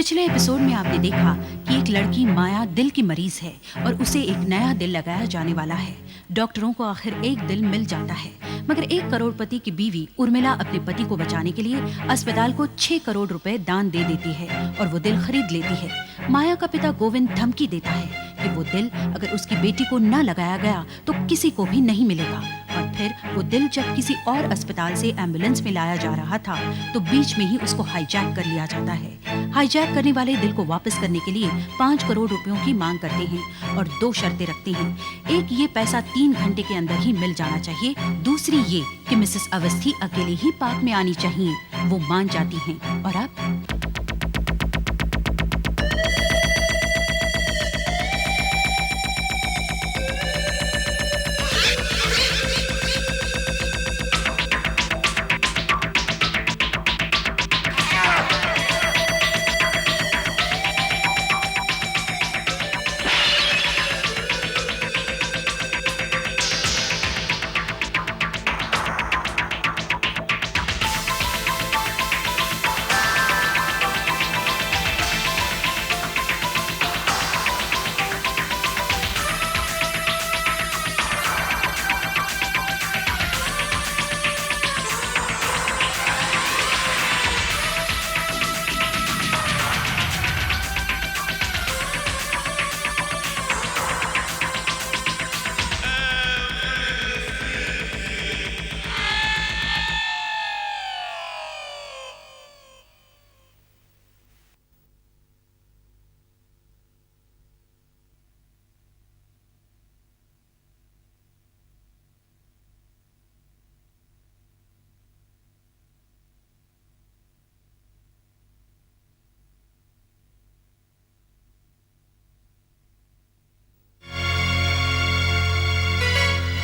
पिछले एपिसोड में आपने देखा कि एक लड़की माया दिल की मरीज है और उसे एक नया दिल लगाया जाने वाला है। डॉक्टरों को आखिर एक दिल मिल जाता है, मगर 1 करोड़पति की बीवी उर्मिला अपने पति को बचाने के लिए अस्पताल को 6 करोड़ रुपए दान दे देती है और वो दिल खरीद लेती है। माया का पिता गोविंद धमकी देता है कि वो दिल अगर उसकी बेटी को न लगाया गया तो किसी को भी नहीं मिलेगा। और फिर वो दिल जब किसी और अस्पताल से एम्बुलेंस में लाया जा रहा था तो बीच में ही उसको हाईजैक कर लिया जाता है। हाईजैक करने वाले दिल को वापस करने के लिए 5 करोड़ रुपयों की मांग करते हैं और 2 शर्तें रखते हैं। एक, ये पैसा 3 घंटे के अंदर ही मिल जाना चाहिए। दूसरी ये कि मिसेस अवस्थी अकेले ही पार्क में आनी चाहिए। वो मान जाती हैं। और अब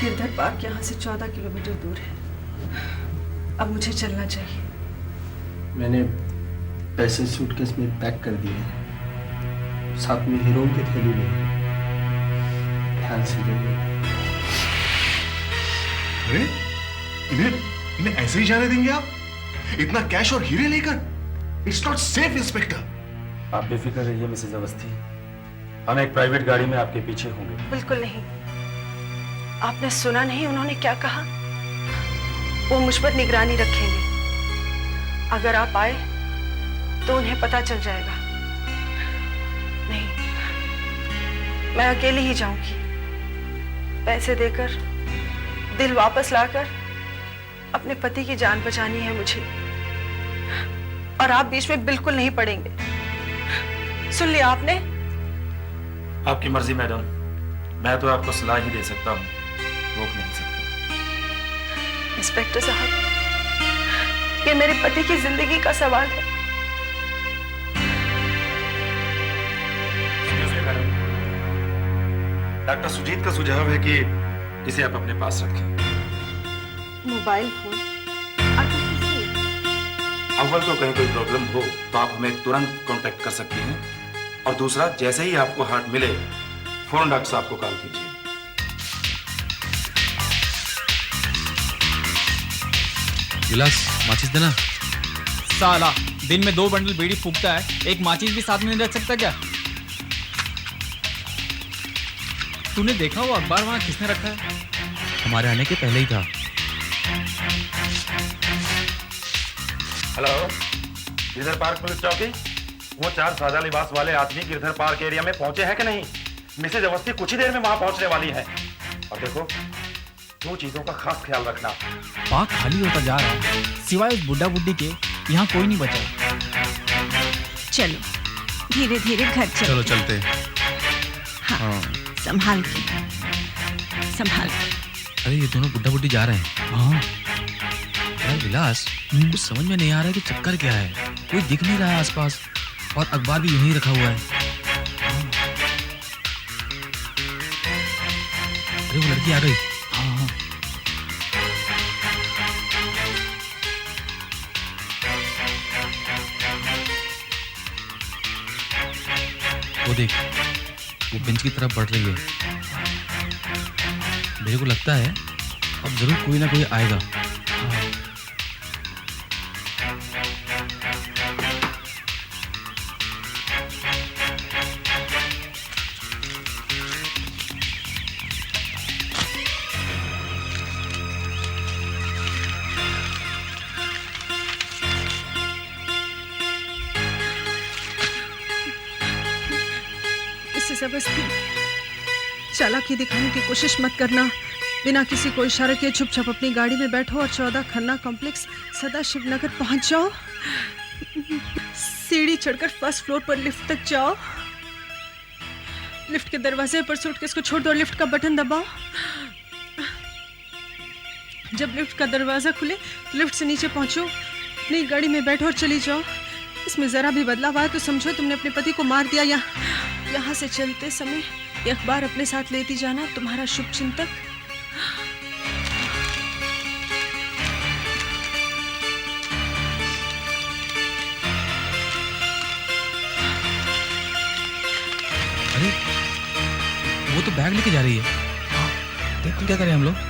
गिरधर पार्क यहाँ से 14 किलोमीटर दूर है। अब मुझे चलना चाहिए। मैंने पैसे सूटकेस में पैक कर दिए हैं, साथ में हीरो की थैली में। ध्यान से जाइए। अरे इन्हें ऐसे ही जाने देंगे आप? इतना कैश और हीरे लेकर? It's not safe inspector. आप बेफिक्र रहिए मिसेज अवस्थी, हम एक प्राइवेट गाड़ी में आपके पीछे होंगे। बिल्कुल नहीं। आपने सुना नहीं उन्होंने क्या कहा? वो मुझ पर निगरानी रखेंगे। अगर आप आए तो उन्हें पता चल जाएगा। नहीं, मैं अकेली ही जाऊंगी। पैसे देकर दिल वापस लाकर अपने पति की जान बचानी है मुझे। और आप बीच में बिल्कुल नहीं पड़ेंगे। सुन लिया आपने? आपकी मर्जी मैडम, मैं तो आपको सलाह ही दे सकता हूँ, रोक नहीं सकता। इंस्पेक्टर साहब, ये मेरे पति की जिंदगी का सवाल है। डॉक्टर सुजीत का सुझाव है कि इसे आप अपने पास रखें। मोबाइल फोन आखिर किस लिए? अव्वल तो कहीं कोई प्रॉब्लम हो तो आप हमें तुरंत कांटेक्ट कर सकती हैं, और दूसरा, जैसे ही आपको हार्ट मिले फौरन डॉक्टर साहब को कॉल कीजिए। विलास, माचिस देना। साला दिन में 2 बंडल बीड़ी फूकता है, एक माचिस भी साथ में नहीं रख सकता क्या? तूने देखा वो अखबार वहां किसने रखा है? हमारे आने के पहले ही था। हेलो, गिरधर पार्क पुलिस चौकी। वो 4 सादा लिबास वाले आदमी गिरधर पार्क एरिया में पहुंचे हैं कि नहीं? मिसेज अवस्थी कुछ ही देर में वहां पहुंचने वाली है। और देखो, 2 चीजों का खास ख्याल रखना। पार्क खाली होता जा रहा है, सिवाय उस बुड्ढा बुड्ढी के यहाँ कोई नहीं बचा। चलो धीरे धीरे घर चलो चलते। हाँ, संभाल के, संभाल के। अरे ये दोनों बुड्ढा बुड्ढी जा रहे हैं। हाँ यार विलास, कुछ समझ में नहीं आ रहा है कि चक्कर क्या है। कोई दिख नहीं रहा है आसपास, और अखबार भी यूं ही रखा हुआ है। अरे वो लड़की आ गई। हाँ, वो देख, वो बेंच की तरफ बढ़ रही है। मेरे को लगता है अब जरूर कोई ना कोई आएगा। मिसेस अवस्थी, चालाकी दिखाने की कोशिश मत करना। बिना किसी को इशारा किए चुपचाप अपनी गाड़ी में बैठो और 14 खन्ना कॉम्प्लेक्स सदाशिव नगर पहुंच जाओ। सीढ़ी चढ़कर फर्स्ट फ्लोर पर लिफ्ट तक जाओ। लिफ्ट के दरवाजे पर सूटकेस को छोड़ दो और लिफ्ट का बटन दबाओ। जब लिफ्ट का दरवाजा खुले तो लिफ्ट से नीचे पहुंचो, अपनी गाड़ी में बैठो और चली जाओ। इसमें जरा भी बदलाव आया तो समझो तुमने अपने पति को मार दिया। यहाँ से चलते समय ये अखबार अपने साथ लेती जाना। तुम्हारा शुभ चिंतक। अरे वो तो बैग लेके जा रही है। देख तो क्या करें हम लोग।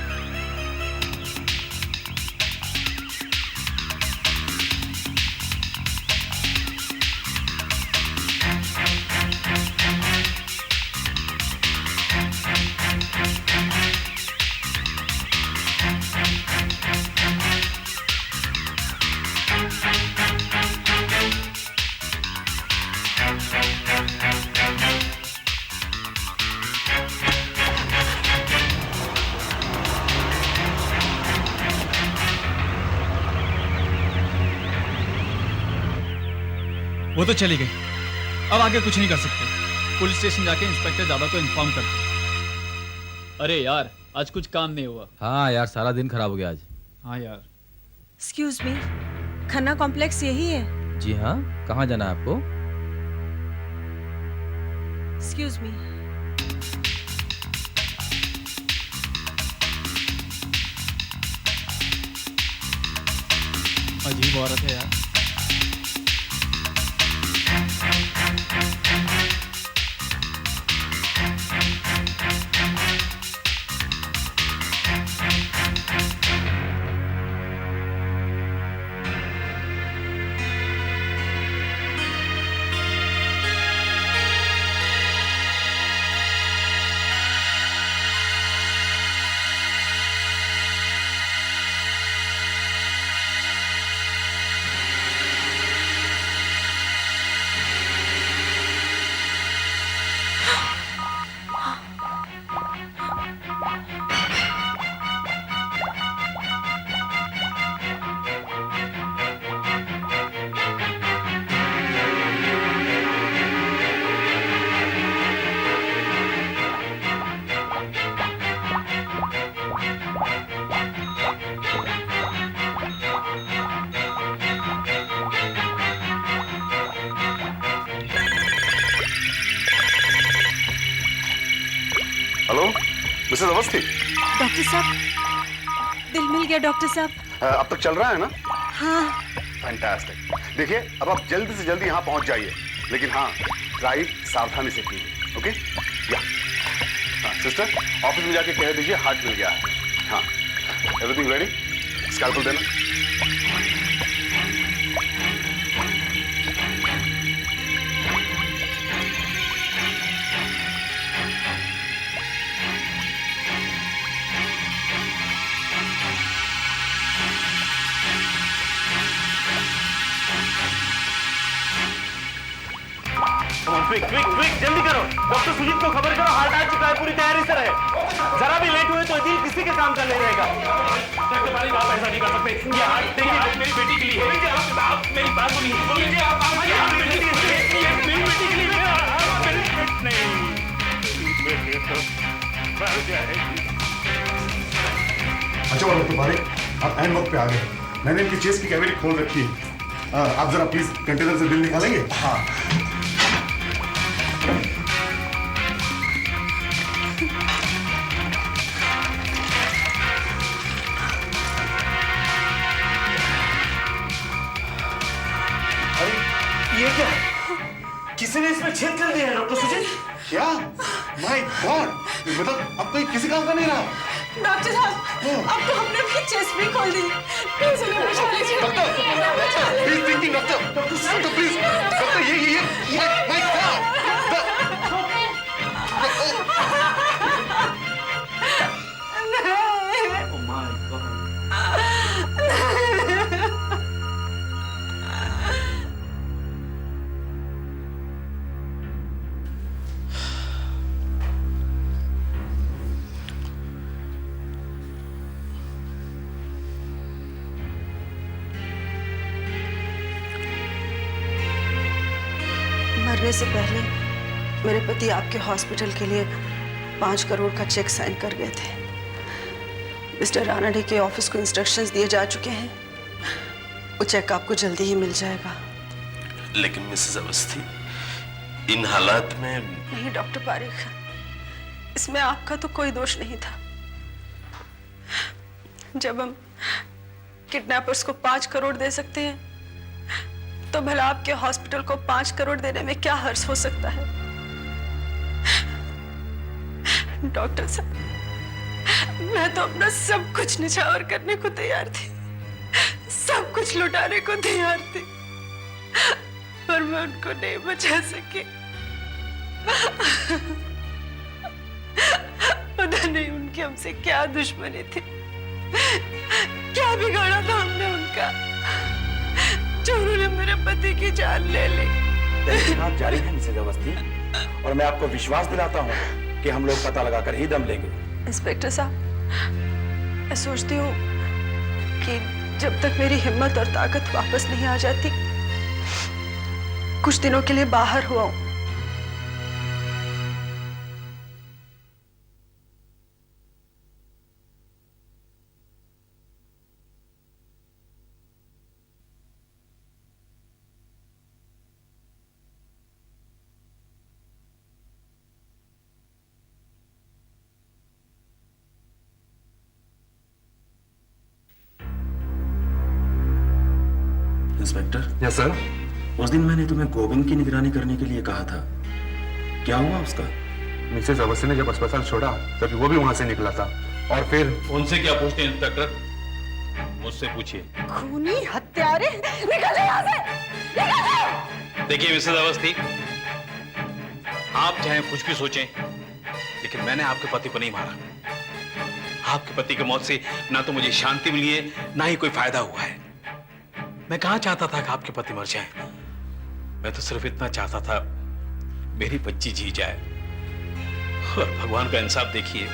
वो तो चली गई, अब आगे कुछ नहीं कर सकते। पुलिस स्टेशन जाके इंस्पेक्टर दादा को इन्फॉर्म कर दो। अरे यार आज कुछ काम नहीं हुआ। हाँ यार सारा दिन खराब हो गया आज। हाँ यार। एक्सक्यूज मी, खन्ना कॉम्प्लेक्स यही है? जी हाँ, कहाँ जाना है आपको? Excuse me. अजीब औरत है यार। Hello Mrs Awasthi. डॉक्टर साहब, दिल मिल गया डॉक्टर साहब। अब तक चल रहा है ना? हाँ। फैंटास्टिक। देखिए अब आप जल्दी से जल्दी यहाँ पहुँच जाइए, लेकिन हाँ ड्राइव सावधानी से कीजिए। ओके या हाँ सिस्टर, ऑफिस में जाके कह दीजिए हार्ट मिल गया है। हाँ एवरीथिंग रेडी? स्कैल्पल देना। क्विक क्विक क्विक जल्दी करो। डॉक्टर सुजीत को खबर करो, हार्ट आ चुका है, पूरी तैयारी से रहे। जरा भी लेट हुए तो दिल किसी के काम का नहीं रहेगा। डॉक्टर भाई आप ऐसा नहीं कर सकते। ये हार्ट देखिए, हार्ट मेरी बेटी के लिए है। आप मेरी बात सुनिए। आप मेरी बेटी के लिए अच्छा डॉक्टर बारिक, आप एंड वक्त पे आ गए। मैंने इनकी चेस्ट की कैविटी खोल रखी है। आप जरा प्लीज कंटेनर से दिल निकालेंगे? हाँ। ये क्या है? किसी ने इसमें छेद कर दिया है डॉक्टर सुजीत। क्या? माय गॉड, मतलब अब तो ये किसी काम का नहीं रहा। डॉक्टर साहब, अब तो हमने अपनी चेस्ट भी खोल दी। प्लीज उन्हें बचा लीजिए। Doctor please thinking. Doctor please. Doctor ये माय गॉड। मरने से पहले मेरे पति आपके हॉस्पिटल के लिए 5 करोड़ का चेक साइन कर गए थे। मिस्टर रानडे के ऑफिस को इंस्ट्रक्शंस दिए जा चुके हैं। वो चेक आपको जल्दी ही मिल जाएगा। लेकिन मिसेस अवस्थी, इन हालात में... नहीं डॉक्टर पारिक, इसमें आपका तो कोई दोष नहीं था। जब हम किडनैपर्स को 5 करोड़ दे सकते हैं, तो भला आपके हॉस्पिटल को 5 करोड़ देने में क्या हर्ज हो सकता है? डॉक्टर साहब, मैं तो अपना सब कुछ निछावर करने को तैयार थी, सब कुछ लुटाने को तैयार थी, पर मैं उनको नहीं बचा सकी। पता नहीं उनकी हमसे क्या दुश्मनी थी, क्या बिगाड़ा था हमने उनका, जो उन्होंने मेरे पति की जान ले ली। तहकीकात जारी है मिसेज अवस्थी, और मैं आपको विश्वास दिलाता हूँ कि हम लोग पता लगाकर ही दम लेंगे। इंस्पेक्टर साहब, मैं सोचती हूँ कि जब तक मेरी हिम्मत और ताकत वापस नहीं आ जाती, कुछ दिनों के लिए बाहर हुआ हूँ। इंस्पेक्टर। Yes sir. उस दिन मैंने तुम्हें गोविंद की निगरानी करने के लिए कहा था, क्या हुआ उसका? मिसेस अवस्थी ने जब अस्पताल छोड़ा तभी वो भी वहां से निकला था, और फिर... उनसे क्या पूछते हैं इंस्पेक्टर? मुझसे पूछिए। खूनी हत्यारे, निकल यहाँ से, निकल जाओ। देखिए मिसेस अवस्थी, आप चाहे कुछ भी सोचें, लेकिन मैंने आपके पति को नहीं मारा। आपके पति की मौत से ना तो मुझे शांति मिली है, ना ही कोई फायदा हुआ है। मैं कहाँ चाहता था कि आपके पति मर जाए। मैं तो सिर्फ इतना चाहता था मेरी बच्ची जी जाए। और भगवान का इंसाफ देखिए,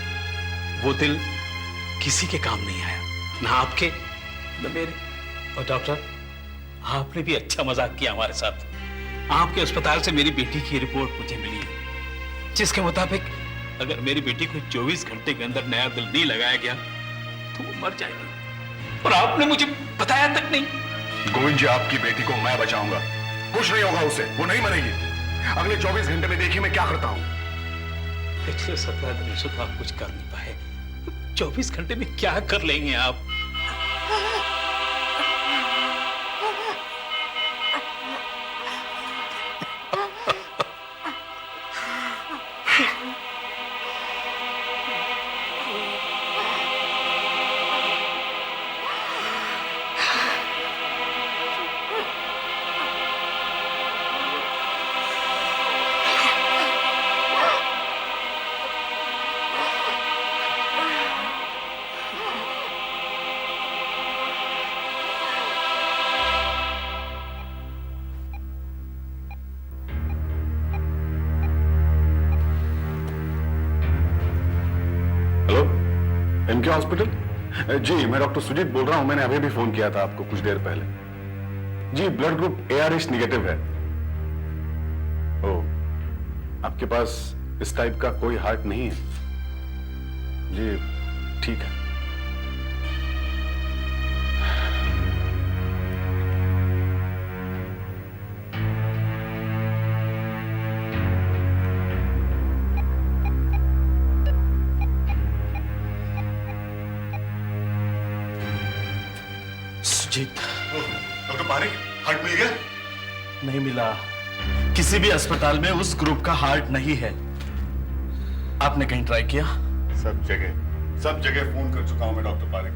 वो दिल किसी के काम नहीं आया, ना आपके ना मेरे। और डॉक्टर, आपने भी अच्छा मजाक किया हमारे साथ। आपके अस्पताल से मेरी बेटी की रिपोर्ट मुझे मिली है, जिसके मुताबिक अगर मेरी बेटी को 24 घंटे के अंदर नया दिल नहीं लगाया गया तो वो मर जाएगी, और आपने मुझे बताया तक नहीं। गोविंद जी, आपकी बेटी को मैं बचाऊंगा, कुछ नहीं होगा उसे, वो नहीं मरेगी। अगले 24 घंटे में देखिए मैं क्या करता हूं। पिछले 17 दिनों से तो आप कुछ कर नहीं पाए, 24 घंटे में क्या कर लेंगे आप? MK hospital? जी, मैं डॉक्टर सुजीत बोल रहा हूं। मैंने अभी भी फोन किया था आपको कुछ देर पहले। जी, ब्लड ग्रुप ARH निगेटिव है। ओ, आपके पास इस टाइप का कोई हार्ट नहीं है? जी, ठीक है। डॉक्टर पारिक, हार्ट मिल गया? नहीं मिला, किसी भी अस्पताल में उस ग्रुप का हार्ट नहीं है। आपने कहीं ट्राई किया? सब जगह फोन कर चुका हूं मैं डॉक्टर पारिक।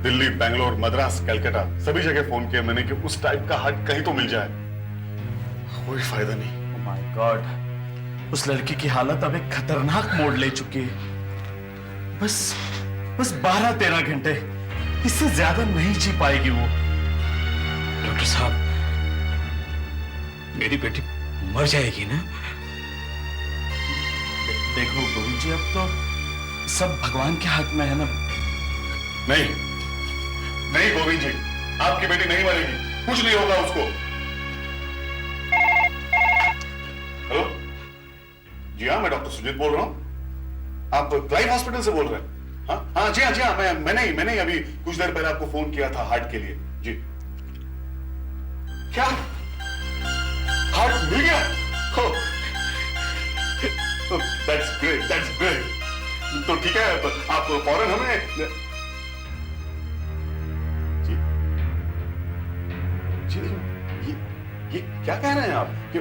दिल्ली, बेंगलोर, मद्रास, कलकत्ता, सभी जगह फोन किया मैंने कि उस टाइप का हार्ट कहीं तो मिल जाए। कोई फायदा नहीं। ओह माय गॉड, उस लड़की की हालत अब एक खतरनाक मोड़ ले चुकी है। बस 12-13 घंटे, इससे ज्यादा नहीं जी पाएगी वो। डॉक्टर साहब, मेरी बेटी मर जाएगी ना? देखो गोविंद जी, अब तो सब भगवान के हाथ में है ना। नहीं गोविंद जी, आपकी बेटी नहीं मरेगी, कुछ नहीं होगा उसको। जी हाँ, मैं डॉक्टर सुजीत बोल रहा हूँ। आप क्लाइव हॉस्पिटल से बोल रहे हैं? हाँ हाँ, जी हाँ, मैंने ही अभी कुछ देर पहले आपको फोन किया था हार्ट के लिए। जी क्या हार्ट मिल गया? That's great. तो ठीक है, आप फौरन हमें जी जी ये क्या कह रहे हैं आप कि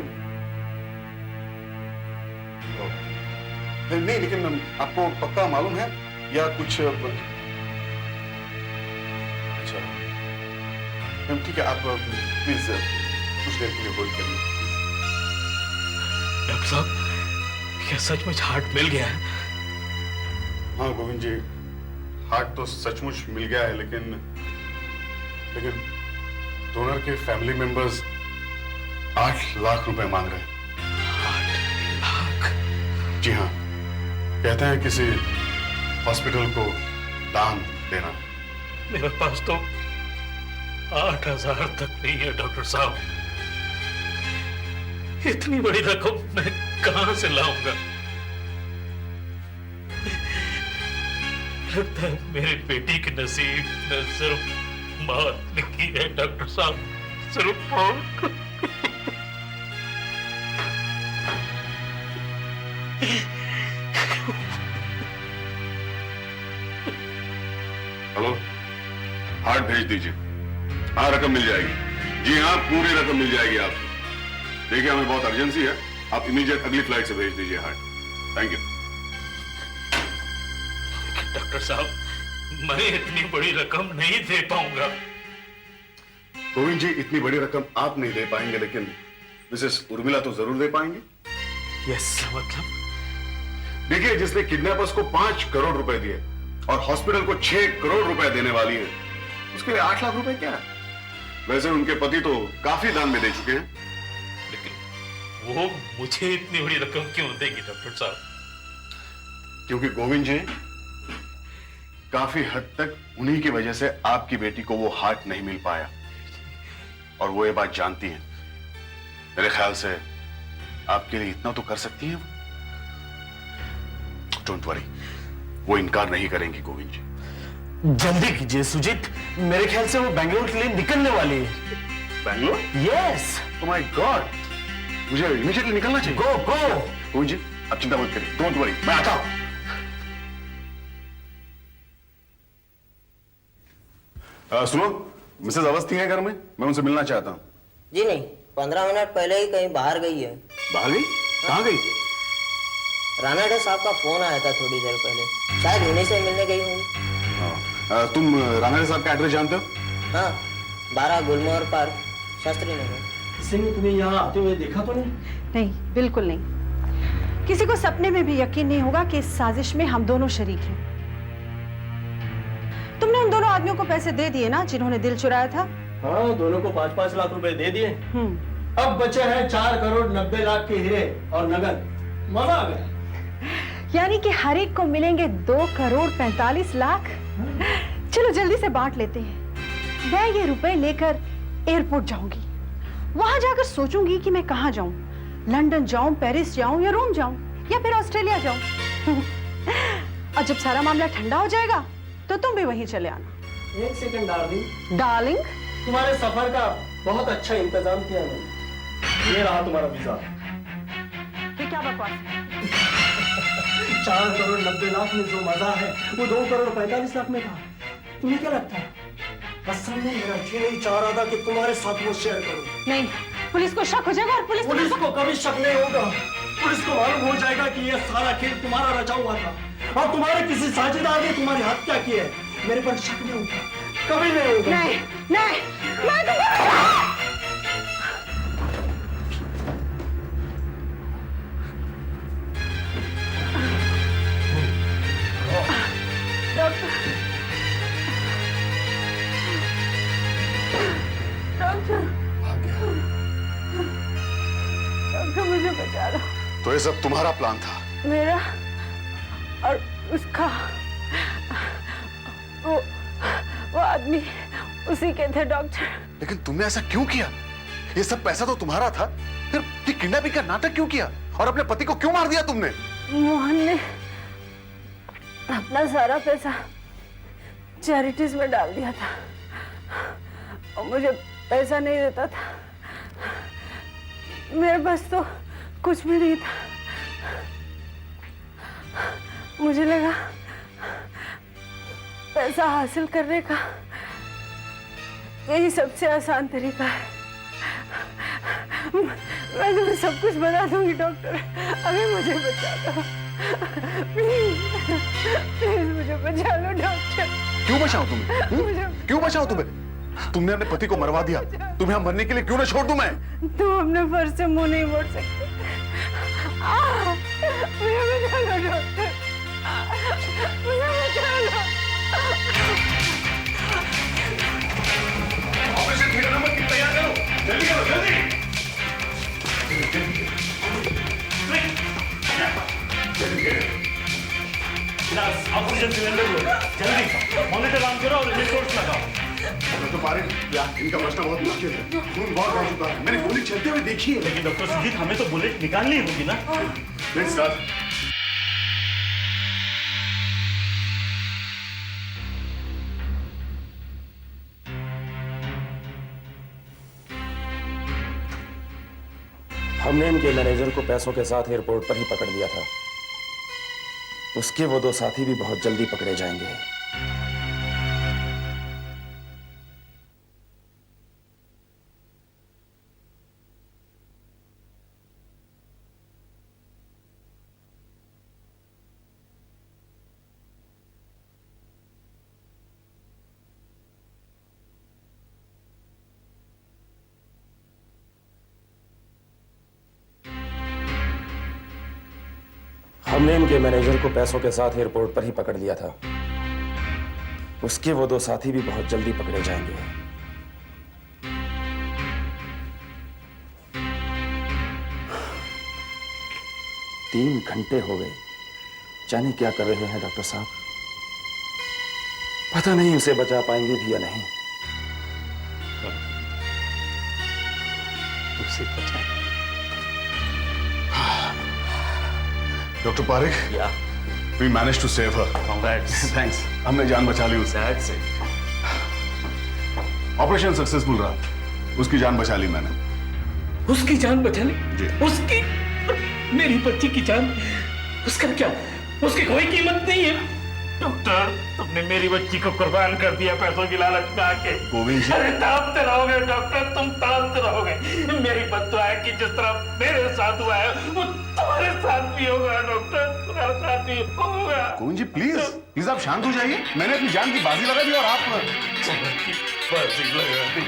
नहीं, लेकिन आपको पक्का मालूम है या कुछ? अच्छा ठीक है, आप प्लीज कुछ देर के लिए होल्ड करिए। डॉक्टर साहब, क्या सचमुच हार्ट मिल गया है? हाँ गोविंद जी, हार्ट तो सचमुच मिल गया है, लेकिन डोनर के फैमिली मेंबर्स 8 लाख रुपए मांग रहे हैं। 8 लाख? जी हाँ, कहते हैं किसी हॉस्पिटल को दान देना। मेरे पास तो 8,000 तक नहीं है डॉक्टर साहब। इतनी बड़ी रकम मैं कहां से लाऊंगा? लगता है मेरी बेटी के नसीब में सिर्फ मौत लिखी है डॉक्टर साहब, सिर्फ मौत। हेलो, हार्ट भेज दीजिए। हाँ, रकम मिल जाएगी। जी हाँ, पूरी रकम मिल जाएगी आपको। देखिए, हमें बहुत अर्जेंसी है, आप इमीडिएट अगली फ्लाइट से भेज दीजिए हार्ट। Thank you. डॉक्टर साहब, मैं इतनी बड़ी रकम नहीं दे पाऊंगा। गोविंद जी, इतनी बड़ी रकम आप नहीं दे पाएंगे, लेकिन मिसेस उर्मिला तो जरूर दे पाएंगे। यस, मतलब? देखिए, जिसने किडनैपर्स को 5 करोड़ रुपए दिए और हॉस्पिटल को 6 करोड़ रुपए देने वाली है, उसके लिए 8 लाख रुपए क्या है? वैसे उनके पति तो काफी दान में दे चुके हैं। लेकिन वो मुझे इतनी बड़ी रकम क्यों देगी डॉक्टर साहब? क्योंकि गोविंद जी, काफी हद तक उन्हीं की वजह से आपकी बेटी को वो हार्ट नहीं मिल पाया, और वो ये बात जानती हैं। मेरे ख्याल से आपके लिए इतना तो कर सकती हैं। डोंट वरी, वो इनकार नहीं करेंगी गोविंद जी। जल्दी कीजिए सुजीत, मेरे ख्याल से वो बेंगलोर के लिए निकलने वाली है। Bangalore? Yes. Oh my God, मुझे इमीडिएटली निकलना चाहिए। गो गो। गोविंद जी, आप चिंता मत करिए, डोंट वरी, मैं आता हूं। सुनो, मिसेस अवस्थी हैं घर में? मैं उनसे मिलना चाहता हूँ। जी नहीं, 15 मिनट पहले ही कहीं बाहर गई है। बाहर गई? कहाँ गई? रानाडे साहब का फोन आया था थोड़ी देर पहले, शायद उन्हीं से मिलने गई होंगी। तुम रानाडे साहब का एड्रेस जानते हो? हाँ, 12 गुलमोहर पार्क, शास्त्री नगर। किसी ने तुम्हें यहाँ आते हुए देखा तो नहीं? नहीं, बिल्कुल नहीं। किसी को सपने में भी यकीन नहीं होगा कि इस साजिश में हम दोनों शरीक हैं। तुमने उन दोनों आदमियों को पैसे दे दिए ना, जिन्होंने दिल चुराया था? हाँ, दोनों को 5-5 लाख रुपए दे दिए। अब बचे हैं 4 करोड़ 90 लाख के हीरे और नगद। मजा आ गया। यानी कि हर एक को मिलेंगे 2 करोड़ 45 लाख। चलो जल्दी से बांट लेते हैं। मैं ये रुपए लेकर एयरपोर्ट जाऊंगी, वहां जाकर सोचूंगी कि मैं कहाँ जाऊं, लंदन जाऊं, पेरिस जाऊं या रोम जाऊं या फिर ऑस्ट्रेलिया जाऊं। और जब सारा मामला ठंडा हो जाएगा तो तुम भी वहीं चले आना। 1 सेकंड डार्लिंग। डार्लिंग? तुम्हारे सफर का बहुत अच्छा इंतजाम किया मैंने। ये रहा तुम्हारा वीजा। ये क्या बकवास है? 4 करोड़ 90 लाख में जो मजा है वो 2 करोड़ 45 लाख में था। तुम्हें क्या लगता है? कसम में मेरा जी नहीं चाह रहा था कि तुम्हारे साथ वो शेयर करूं। नहीं, पुलिस को शक हो जाएगा और पुलिस को कभी शक नहीं होगा। पुलिस को मालूम हो जाएगा कि ये सारा खेल तुम्हारा रचा हुआ था और तुम्हारे किसी साझेदार ने तुम्हारी हत्या की है। मेरे पर शक नहीं होगा, कभी नहीं होगा। नहीं, नहीं, मैं डॉक्टर, मुझे बचा लो। तो ये सब तुम्हारा प्लान था? मेरा और उसका। वो आदमी उसी के थे डॉक्टर। लेकिन तुमने ऐसा क्यों किया? ये सब पैसा तो तुम्हारा था, फिर ये किडनैपिंग का नाटक क्यों किया? और अपने पति को क्यों मार दिया तुमने? मोहन ने अपना सारा पैसा चैरिटीज में डाल दिया था और मुझे पैसा नहीं देता था। मेरे पास तो कुछ भी नहीं था। मुझे लगा पैसा हासिल करने का यही सबसे आसान तरीका है। मैं तुम्हें सब कुछ बता दूंगी डॉक्टर, अभी मुझे बचा लो प्लीज, प्लीज मुझे बचा लो डॉक्टर। क्यों बचाऊं तुम्हें? क्यों बचाऊं तुम्हें? तुमने अपने पति को मरवा दिया, तुम्हें यहाँ मरने के लिए क्यों ना छोड़ दूं मैं? तुम अपने फर्ज से मुंह नहीं मोड़ सकते। मुझे बचा लो डॉक्टर, मुझे बचा लो। ऑपरेशन थिएटर नंबर 3 तैयार करो, जल्दी करो, जल्दी। ऑक्सीजन सिलेंडर लो, जल्दी मॉनिटर ऑन करो और रिपोर्ट्स लगाओ। तो पारिक, इनका बचना बहुत मुश्किल है, खून बहुत बढ़ चुका है, मैंने गोली चलते हुए देखी है। लेकिन डॉक्टर सुजीत, हमें तो बुलेट निकालनी होगी ना। Please sir. हमने इनके मैनेजर को पैसों के साथ एयरपोर्ट पर ही पकड़ लिया था। उसके वो 2 साथी भी बहुत जल्दी पकड़े जाएंगे। हमने इनके मैनेजर को पैसों के साथ एयरपोर्ट पर ही पकड़ लिया था। उसके वो 2 साथी भी बहुत जल्दी पकड़े जाएंगे। तीन घंटे हो गए, जाने क्या कर रहे हैं डॉक्टर साहब। पता नहीं उसे बचा पाएंगे भी या नहीं। उसे बचाएंगे। Doctor Pareek, we managed to save her. Thanks. हमने जान बचा ली उसे। ऑपरेशन सक्सेसफुल रहा, उसकी जान बचा ली मैंने। उसकी जान बचा ली? जी। उसकी, मेरी बच्ची की जान, उसका क्या? उसकी कोई कीमत नहीं है। डॉक्टर, तुमने मेरी बच्ची को कुर्बान कर दिया पैसों की लालच में आके। गोविंद जी, अरे तापते रहोगे डॉक्टर, तुम तापते रहोगे। मेरी बद्दुआ है कि जिस तरह मेरे साथ हुआ है वो तुम्हारे साथ भी होगा डॉक्टर, तुम्हारे साथ भी होगा। गोविंद जी प्लीज आप शांत हो जाइए। मैंने अपनी जान की बाजी लगा दी और आप बाजी लगा दी।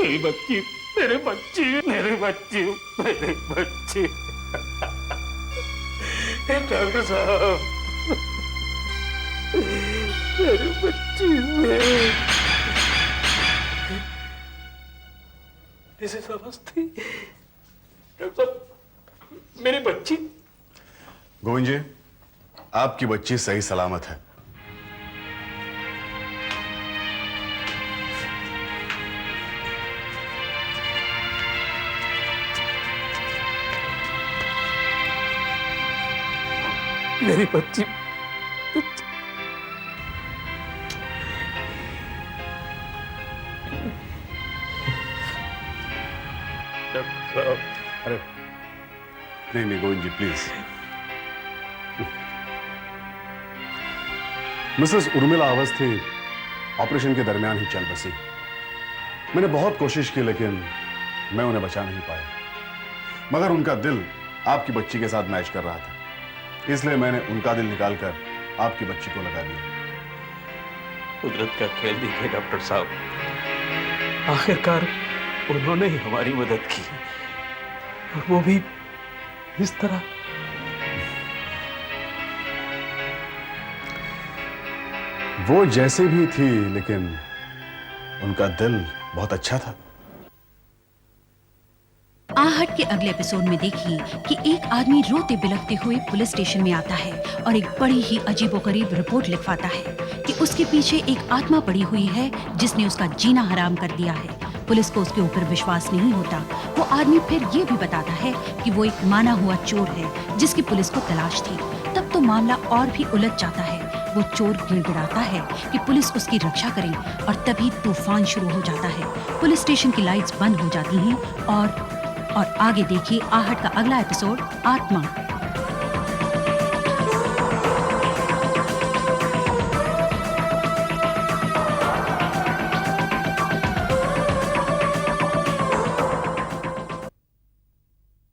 मेरी बच्ची, मेरे बच्ची, मेरे बच्ची, मेरे बच्ची। डॉक्टर साहब, मेरी बच्ची मिसेस अवस्थी। डॉक्टर साहब, मेरी बच्ची। गोविंद जी, आपकी बच्ची सही सलामत है। मेरी बच्ची, अरे नहीं Govind ji please. Mrs Urmila Awasthi operation के दरमियान ही चल बसी। मैंने बहुत कोशिश की लेकिन मैं उन्हें बचा नहीं पाया, मगर उनका दिल आपकी बच्ची के साथ मैच कर रहा था, इसलिए मैंने उनका दिल निकालकर आपकी बच्ची को लगा दिया। कुदरत का खेल देखिए डॉक्टर साहब, आखिरकार उन्होंने ही हमारी मदद की, और वो भी इस तरह। वो जैसे भी थी लेकिन उनका दिल बहुत अच्छा था। आहट के अगले एपिसोड में देखिए कि एक आदमी रोते बिलखते हुए पुलिस स्टेशन में आता है और एक बड़ी ही अजीबोगरीब रिपोर्ट लिखवाता है कि उसके पीछे एक आत्मा पड़ी हुई है जिसने उसका जीना हराम कर दिया है। पुलिस को उसके ऊपर विश्वास नहीं होता। वो आदमी फिर ये भी बताता है कि वो एक माना हुआ चोर है जिसकी पुलिस को तलाश थी। तब तो मामला और भी उलझ जाता है। वो चोर गिड़गिड़ाता है कि पुलिस उसकी रक्षा करे और तभी तूफान शुरू हो जाता है। पुलिस स्टेशन की लाइट्स बंद हो जाती हैं और आगे देखिए आहट का अगला एपिसोड, आत्मा।